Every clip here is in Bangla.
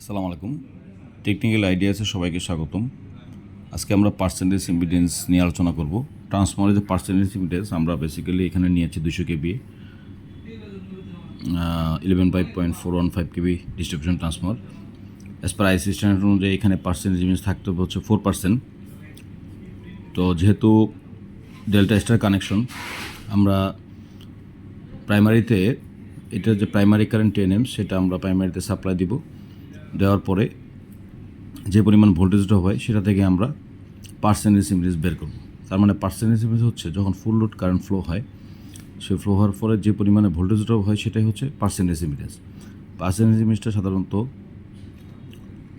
আসসালামু আলাইকুম। টেকনিক্যাল আইডিয়াসে সবাইকে স্বাগতম। আজকে আমরা পার্সেন্টেজ ইম্পিডেন্স নিয়ে আলোচনা করব। ট্রান্সফরমারের যে পার্সেন্টেজ ইম্পিডেন্স আমরা বেসিক্যালি এখানে নিয়েছি 200 কেবি, 11.415 কেবি ডিস্ট্রিবিউশন ট্রান্সফরমার। অ্যাজ পার আইসি স্ট্যান্ডার্ড অনুযায়ী এখানে পার্সেন্টেজ ইম্পিডেন্স থাকতে হবে হচ্ছে 4%। তো যেহেতু ডেল্টা স্টার কানেকশন, আমরা প্রাইমারিতে এটা যে প্রাইমারি কারেন্ট 10 amps সেটা আমরা প্রাইমারিতে সাপ্লাই দিব। দেওয়ার পরে যে পরিমাণ ভোল্টেজ ড্রপ হয় সেটা থেকে আমরা পার্সেন্টেজ ইম্পিডেন্স বের করব। তার মানে পার্সেন্টেজ ইম্পিডেন্স হচ্ছে যখন ফুল লোড কারেন্ট ফ্লো হয়, সেই ফ্লো হওয়ার পরে যে পরিমাণে ভোল্টেজ ড্রপ হয় সেটাই হচ্ছে পার্সেন্টেজ ইম্পিডেন্স। পার্সেন্টেজ ইম্পিডেন্সটা সাধারণত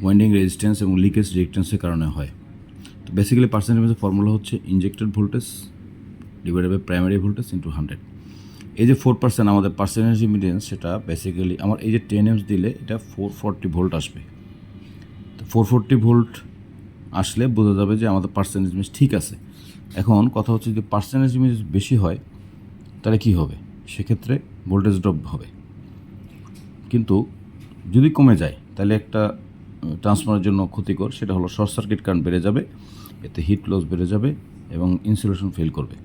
ওয়াইন্ডিং রেজিস্ট্যান্স এবং লিকেজ রেজিস্ট্যান্সের কারণে হয়। তো বেসিক্যালি পার্সেন্টেজ ইম্পিডেন্সের ফর্মুলা হচ্ছে injected voltage divided by primary voltage into 100। এই যে 4% আমাদের পার্সেন্টেজ ইম্পিডেন্স, সেটা বেসিক্যালি আমার এই যে 10 amps দিলে এটা 440 ভোল্ট আসবে। তো 440 ভোল্ট আসলে বোঝা যাবে যে আমাদের পার্সেন্টেজ ইমেজ ঠিক আছে। এখন কথা হচ্ছে যে পার্সেন্টেজ ইমেজ বেশি হয় তাহলে কী হবে? সেক্ষেত্রে ভোল্টেজ ড্রপ হবে। কিন্তু যদি কমে যায় তাহলে একটা ট্রান্সফরমারের জন্য ক্ষতিকর, সেটা হলো শর্ট সার্কিট কারেন্ট বেড়ে যাবে, এতে হিট লস বেড়ে যাবে এবং ইনসুলেশন ফেল করবে।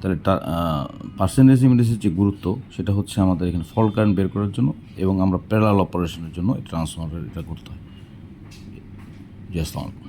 তাহলে পার্সেন্টেজ ইম্পিডেন্সের যে গুরুত্ব সেটা হচ্ছে আমাদের এখানে ফল্ট কারেন্ট বের করার জন্য এবং আমরা প্যারালাল অপারেশনের জন্য এই ট্রান্সফরমারের এটা করতে হয়। জি, আসসালামু আলাইকুম।